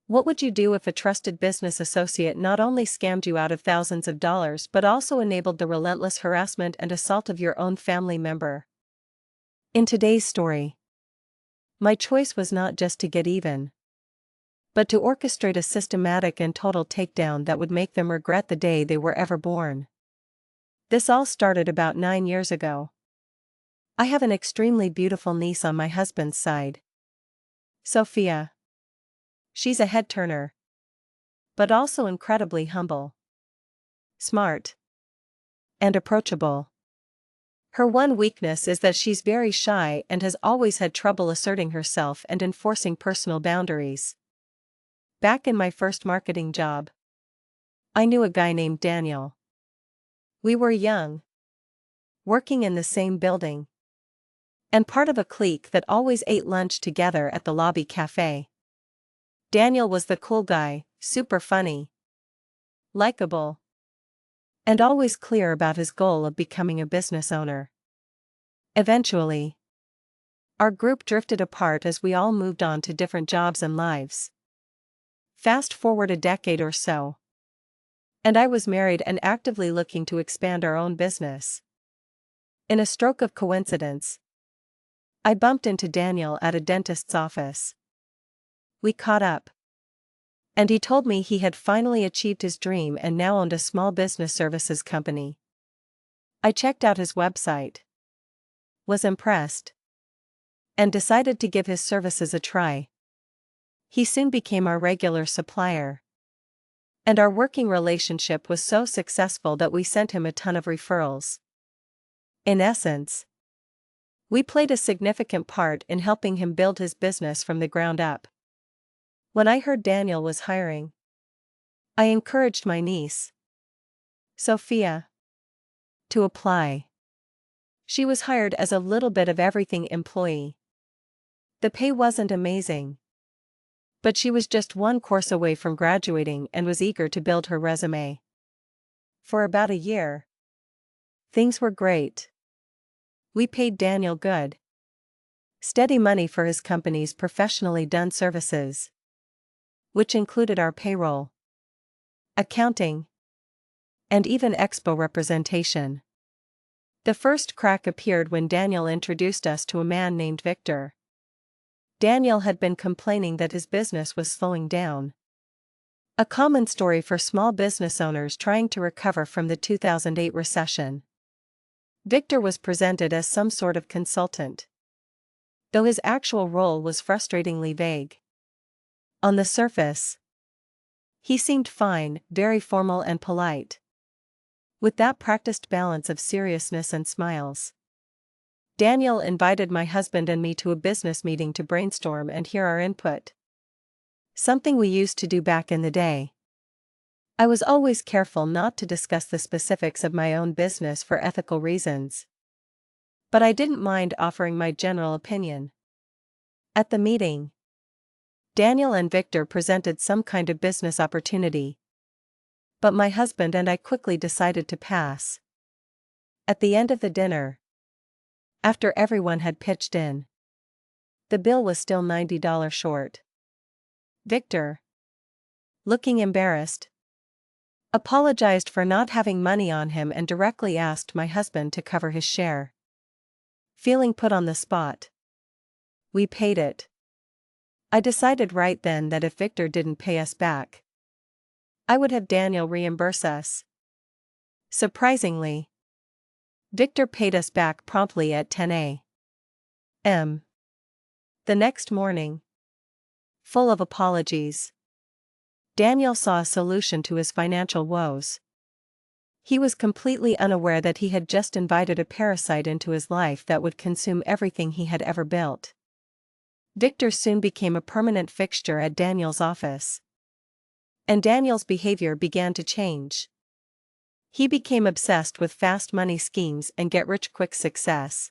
What would you do if a trusted business associate not only scammed you out of thousands of dollars but also enabled the relentless harassment and assault of your own family member? In today's story, my choice was not just to get even, but to orchestrate a systematic and total takedown that would make them regret the day they were ever born. This all started about 9 years ago. I have an extremely beautiful niece on my husband's side, Sophia. She's a head-turner, but also incredibly humble, smart, and approachable. Her one weakness is that she's very shy and has always had trouble asserting herself and enforcing personal boundaries. Back in my first marketing job, I knew a guy named Daniel. We were young, working in the same building, and part of a clique that always ate lunch together at the lobby cafe. Daniel was the cool guy, super funny, likable, and always clear about his goal of becoming a business owner. Eventually, our group drifted apart as we all moved on to different jobs and lives. Fast forward a decade or so, and I was married and actively looking to expand our own business. In a stroke of coincidence, I bumped into Daniel at a dentist's office. We caught up, and he told me he had finally achieved his dream and now owned a small business services company. I checked out his website, was impressed, and decided to give his services a try. He soon became our regular supplier, and our working relationship was so successful that we sent him a ton of referrals. In essence, we played a significant part in helping him build his business from the ground up. When I heard Daniel was hiring, I encouraged my niece, Sophia, to apply. She was hired as a little bit of everything employee. The pay wasn't amazing, but she was just one course away from graduating and was eager to build her resume. For about a year, things were great. We paid Daniel good, steady money for his company's professionally done services, which included our payroll, accounting, and even expo representation. The first crack appeared when Daniel introduced us to a man named Victor. Daniel had been complaining that his business was slowing down, a common story for small business owners trying to recover from the 2008 recession. Victor was presented as some sort of consultant, though his actual role was frustratingly vague. On the surface, he seemed fine, very formal and polite, with that practiced balance of seriousness and smiles. Daniel invited my husband and me to a business meeting to brainstorm and hear our input, something we used to do back in the day. I was always careful not to discuss the specifics of my own business for ethical reasons, but I didn't mind offering my general opinion. At the meeting, Daniel and Victor presented some kind of business opportunity, but my husband and I quickly decided to pass. At the end of the dinner, after everyone had pitched in, the bill was still $90 short. Victor, looking embarrassed, apologized for not having money on him and directly asked my husband to cover his share. Feeling put on the spot, we paid it. I decided right then that if Victor didn't pay us back, I would have Daniel reimburse us. Surprisingly, Victor paid us back promptly at 10 a.m. The next morning, full of apologies, Daniel saw a solution to his financial woes. He was completely unaware that he had just invited a parasite into his life that would consume everything he had ever built. Victor soon became a permanent fixture at Daniel's office, and Daniel's behavior began to change. He became obsessed with fast money schemes and get-rich-quick success,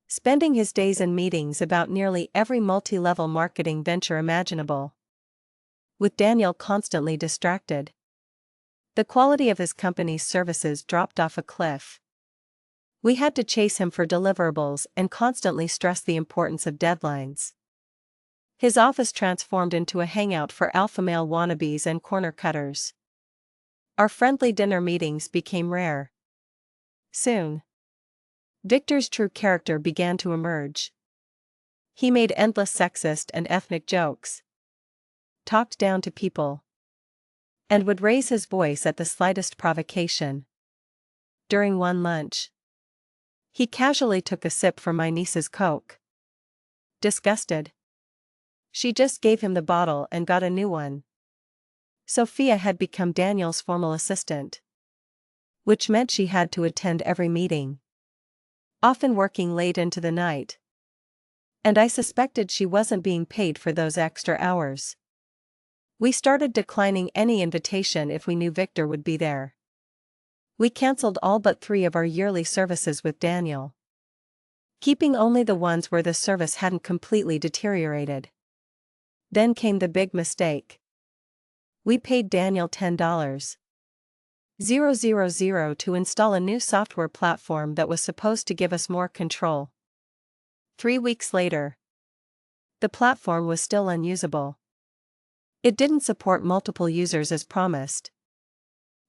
spending his days in meetings about nearly every multi-level marketing venture imaginable. With Daniel constantly distracted, the quality of his company's services dropped off a cliff. We had to chase him for deliverables and constantly stress the importance of deadlines. His office transformed into a hangout for alpha male wannabes and corner cutters. Our friendly dinner meetings became rare. Soon, Victor's true character began to emerge. He made endless sexist and ethnic jokes, talked down to people, and would raise his voice at the slightest provocation. During one lunch, he casually took a sip from my niece's Coke. Disgusted, she just gave him the bottle and got a new one. Sophia had become Daniel's formal assistant, which meant she had to attend every meeting, often working late into the night. And I suspected she wasn't being paid for those extra hours. We started declining any invitation if we knew Victor would be there. We cancelled all but 3 of our yearly services with Daniel, keeping only the ones where the service hadn't completely deteriorated. Then came the big mistake. We paid Daniel $10,000 to install a new software platform that was supposed to give us more control. 3 weeks later, the platform was still unusable. It didn't support multiple users as promised,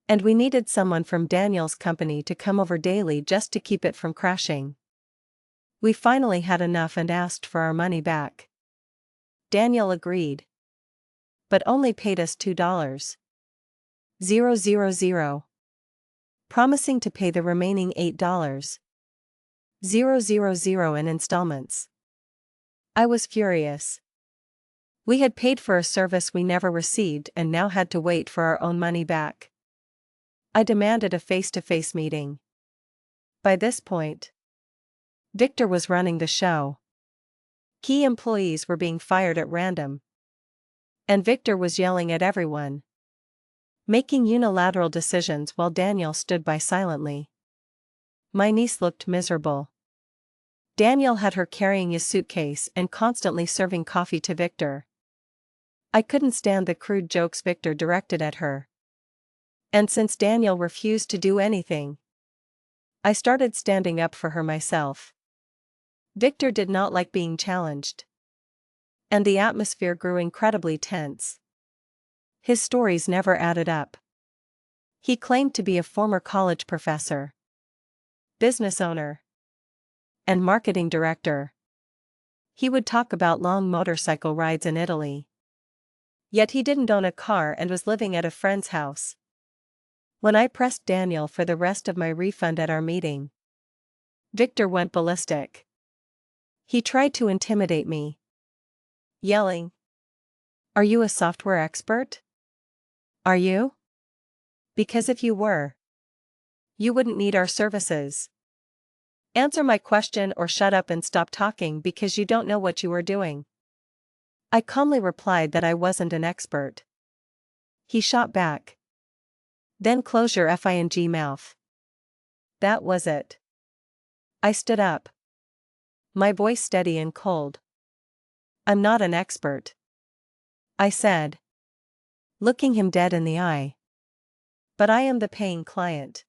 and we needed someone from Daniel's company to come over daily just to keep it from crashing. We finally had enough and asked for our money back. Daniel agreed, but only paid us $2,000, promising to pay the remaining $8,000 in installments. I was furious. We had paid for a service we never received and now had to wait for our own money back. I demanded a face-to-face meeting. By this point, Victor was running the show. Key employees were being fired at random, and Victor was yelling at everyone, making unilateral decisions while Daniel stood by silently. My niece looked miserable. Daniel had her carrying a suitcase and constantly serving coffee to Victor. I couldn't stand the crude jokes Victor directed at her. And since Daniel refused to do anything, I started standing up for her myself. Victor did not like being challenged, and the atmosphere grew incredibly tense. His stories never added up. He claimed to be a former college professor, business owner, and marketing director. He would talk about long motorcycle rides in Italy. Yet he didn't own a car and was living at a friend's house. When I pressed Daniel for the rest of my refund at our meeting, Victor went ballistic. He tried to intimidate me, yelling, "Are you a software expert? Are you? Because if you were, you wouldn't need our services. Answer my question or shut up and stop talking because you don't know what you are doing." I calmly replied that I wasn't an expert. He shot back, "Then close your f***ing mouth." That was it. I stood up, my voice steady and cold. "I'm not an expert," I said, looking him dead in the eye. "But I am the paying client."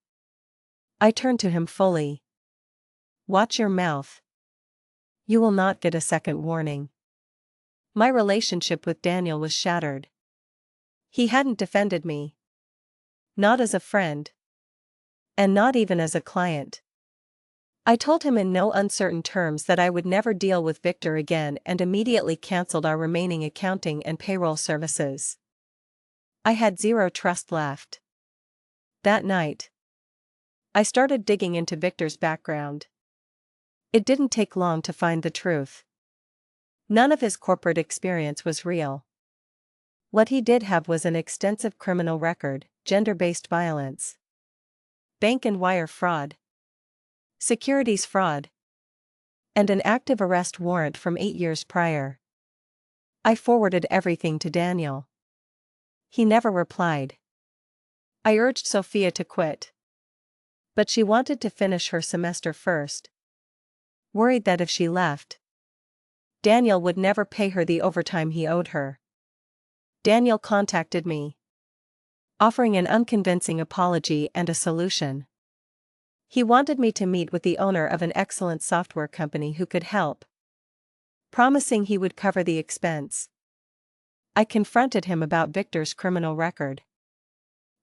I turned to him fully. "Watch your mouth. You will not get a second warning." My relationship with Daniel was shattered. He hadn't defended me. Not as a friend. And not even as a client. I told him in no uncertain terms that I would never deal with Victor again and immediately cancelled our remaining accounting and payroll services. I had zero trust left. That night, I started digging into Victor's background. It didn't take long to find the truth. None of his corporate experience was real. What he did have was an extensive criminal record, gender-based violence, bank and wire fraud, securities fraud, and an active arrest warrant from 8 years prior. I forwarded everything to Daniel. He never replied. I urged Sophia to quit, but she wanted to finish her semester first, worried that if she left, Daniel would never pay her the overtime he owed her. Daniel contacted me, offering an unconvincing apology and a solution. He wanted me to meet with the owner of an excellent software company who could help. promising he would cover the expense. I confronted him about Victor's criminal record.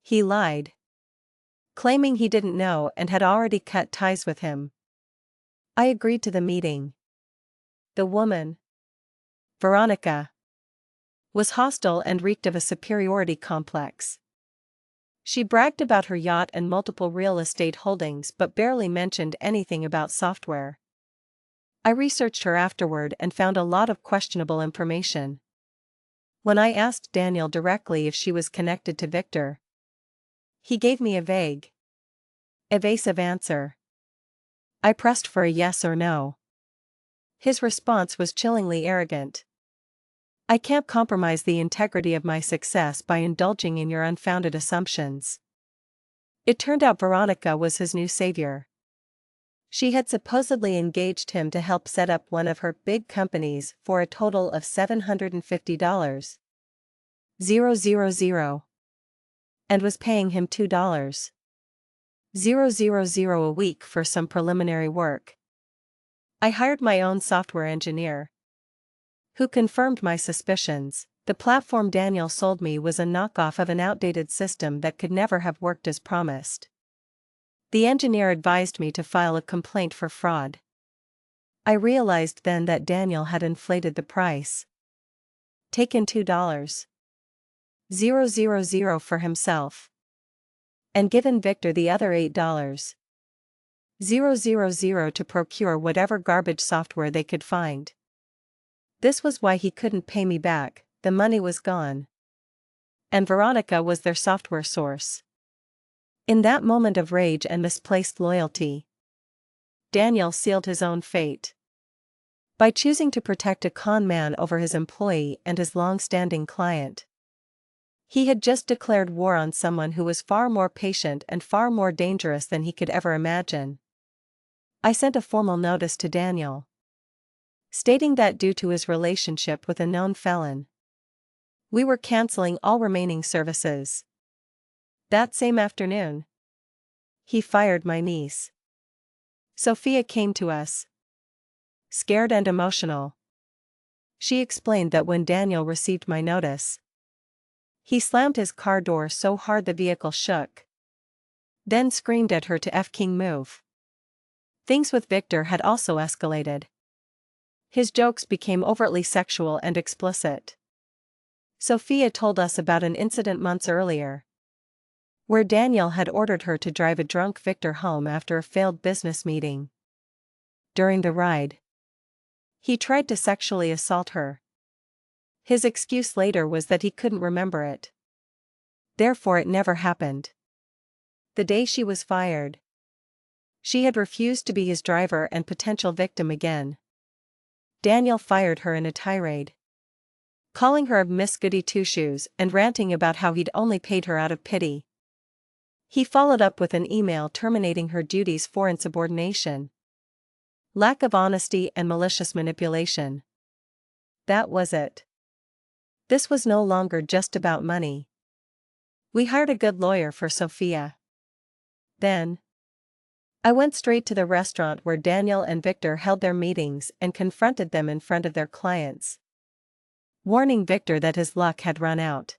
He lied, claiming he didn't know and had already cut ties with him. I agreed to the meeting. The woman, Veronica, was hostile and reeked of a superiority complex. She bragged about her yacht and multiple real estate holdings but barely mentioned anything about software. I researched her afterward and found a lot of questionable information. When I asked Daniel directly if she was connected to Victor, he gave me a vague, evasive answer. I pressed for a yes or no. His response was chillingly arrogant. I can't compromise the integrity of my success by indulging in your unfounded assumptions. It turned out Veronica was his new savior. She had supposedly engaged him to help set up one of her big companies for a total of $750,000 and was paying him $2,000 a week for some preliminary work. I hired my own software engineer, who confirmed my suspicions. The platform Daniel sold me was a knockoff of an outdated system that could never have worked as promised. The engineer advised me to file a complaint for fraud. I realized then that Daniel had inflated the price, taken $2,000 for himself, and given Victor the other $8,000 to procure whatever garbage software they could find. This was why he couldn't pay me back. The money was gone, and Veronica was their software source. In that moment of rage and misplaced loyalty, Daniel sealed his own fate. By choosing to protect a con man over his employee and his long-standing client, he had just declared war on someone who was far more patient and far more dangerous than he could ever imagine. I sent a formal notice to Daniel, stating that due to his relationship with a known felon, we were canceling all remaining services. That same afternoon, he fired my niece. Sophia came to us, scared and emotional. She explained that when Daniel received my notice, he slammed his car door so hard the vehicle shook, then screamed at her to F-King move. Things with Victor had also escalated. His jokes became overtly sexual and explicit. Sophia told us about an incident months earlier, where Daniel had ordered her to drive a drunk Victor home after a failed business meeting. During the ride, he tried to sexually assault her. His excuse later was that he couldn't remember it. Therefore it never happened. The day she was fired, she had refused to be his driver and potential victim again. Daniel fired her in a tirade, calling her a Miss Goody Two-Shoes and ranting about how he'd only paid her out of pity. He followed up with an email terminating her duties for insubordination, lack of honesty and malicious manipulation. That was it. This was no longer just about money. We hired a good lawyer for Sophia. Then, I went straight to the restaurant where Daniel and Victor held their meetings and confronted them in front of their clients, warning Victor that his luck had run out.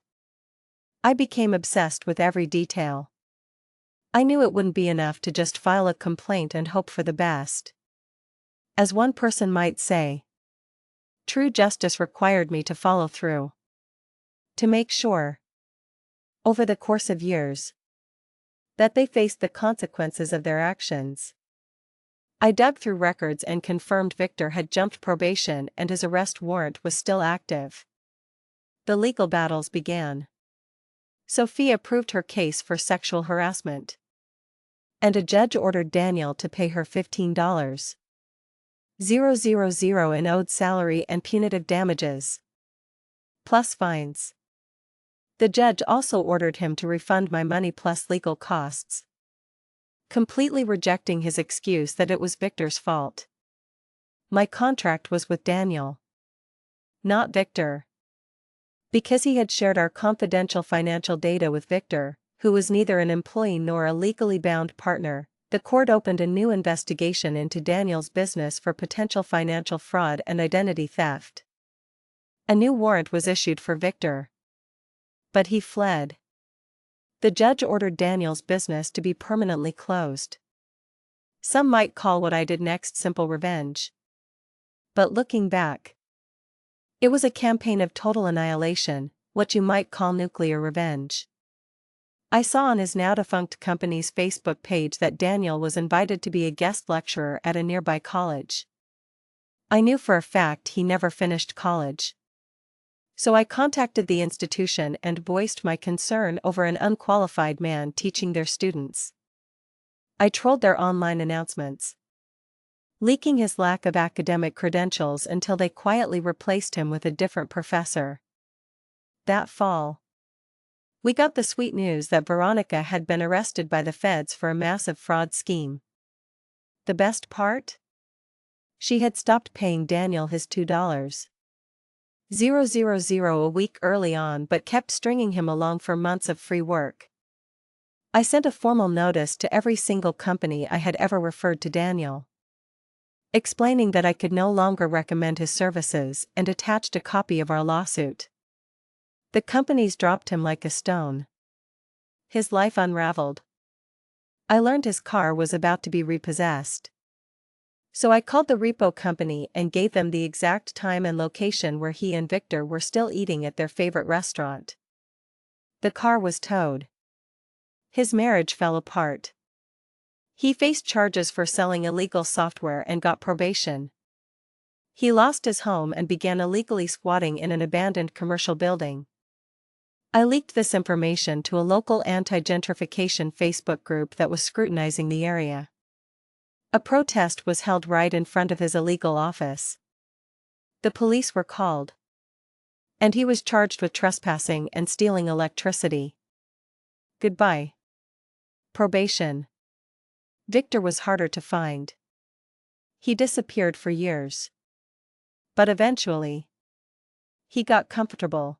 I became obsessed with every detail. I knew it wouldn't be enough to just file a complaint and hope for the best. As one person might say, true justice required me to follow through, to make sure, over the course of years, that they faced the consequences of their actions. I dug through records and confirmed Victor had jumped probation and his arrest warrant was still active. The legal battles began. Sophia proved her case for sexual harassment, and a judge ordered Daniel to pay her $15,000 in owed salary and punitive damages, plus fines. The judge also ordered him to refund my money plus legal costs, completely rejecting his excuse that it was Victor's fault. My contract was with Daniel, not Victor. Because he had shared our confidential financial data with Victor, who was neither an employee nor a legally bound partner, The court opened a new investigation into Daniel's business for potential financial fraud and identity theft. A new warrant was issued for Victor, but he fled. The judge ordered Daniel's business to be permanently closed. Some might call what I did next simple revenge. But looking back, it was a campaign of total annihilation, what you might call nuclear revenge. I saw on his now-defunct company's Facebook page that Daniel was invited to be a guest lecturer at a nearby college. I knew for a fact he never finished college. So I contacted the institution and voiced my concern over an unqualified man teaching their students. I trolled their online announcements, leaking his lack of academic credentials until they quietly replaced him with a different professor. That fall, we got the sweet news that Veronica had been arrested by the feds for a massive fraud scheme. The best part? She had stopped paying Daniel his $2,000 a week early on but kept stringing him along for months of free work. I sent a formal notice to every single company I had ever referred to Daniel, explaining that I could no longer recommend his services, and attached a copy of our lawsuit. The companies dropped him like a stone. His life unraveled. I learned his car was about to be repossessed. So I called the repo company and gave them the exact time and location where he and Victor were still eating at their favorite restaurant. The car was towed. His marriage fell apart. He faced charges for selling illegal software and got probation. He lost his home and began illegally squatting in an abandoned commercial building. I leaked this information to a local anti-gentrification Facebook group that was scrutinizing the area. A protest was held right in front of his illegal office. The police were called, and he was charged with trespassing and stealing electricity. Goodbye. Probation. Victor was harder to find. He disappeared for years. But eventually, he got comfortable,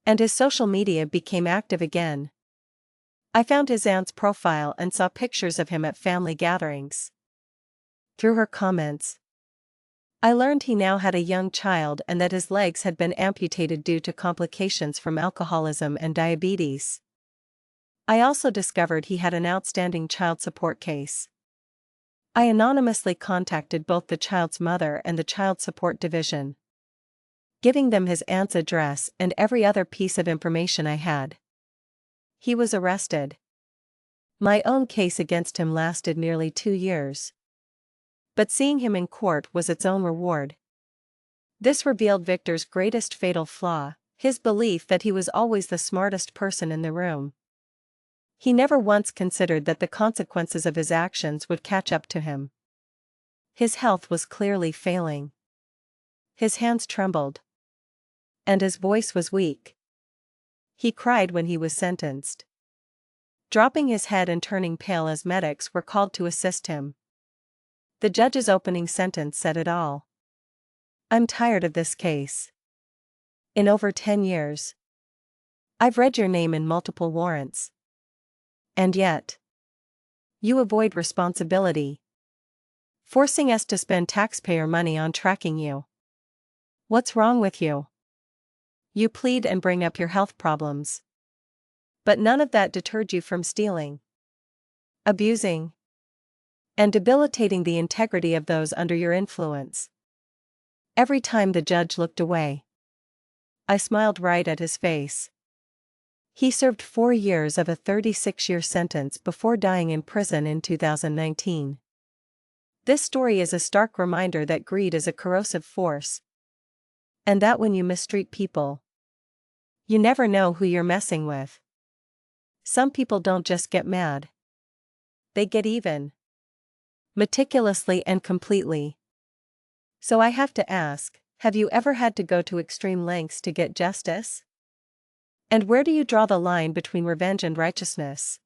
and his social media became active again. I found his aunt's profile and saw pictures of him at family gatherings. Through her comments, I learned he now had a young child and that his legs had been amputated due to complications from alcoholism and diabetes. I also discovered he had an outstanding child support case. I anonymously contacted both the child's mother and the child support division, giving them his aunt's address and every other piece of information I had. He was arrested. My own case against him lasted nearly 2 years. But seeing him in court was its own reward. This revealed Victor's greatest fatal flaw, his belief that he was always the smartest person in the room. He never once considered that the consequences of his actions would catch up to him. His health was clearly failing. His hands trembled, and his voice was weak. He cried when he was sentenced, dropping his head and turning pale as medics were called to assist him. The judge's opening sentence said it all. I'm tired of this case. In over 10 years, I've read your name in multiple warrants. And yet, you avoid responsibility, forcing us to spend taxpayer money on tracking you. What's wrong with you? You plead and bring up your health problems. But none of that deterred you from stealing, abusing, and debilitating the integrity of those under your influence. Every time the judge looked away, I smiled right at his face. He served 4 years of a 36-year sentence before dying in prison in 2019. This story is a stark reminder that greed is a corrosive force, and that when you mistreat people, you never know who you're messing with. Some people don't just get mad, they get even. Meticulously and completely. So I have to ask, have you ever had to go to extreme lengths to get justice? And where do you draw the line between revenge and righteousness?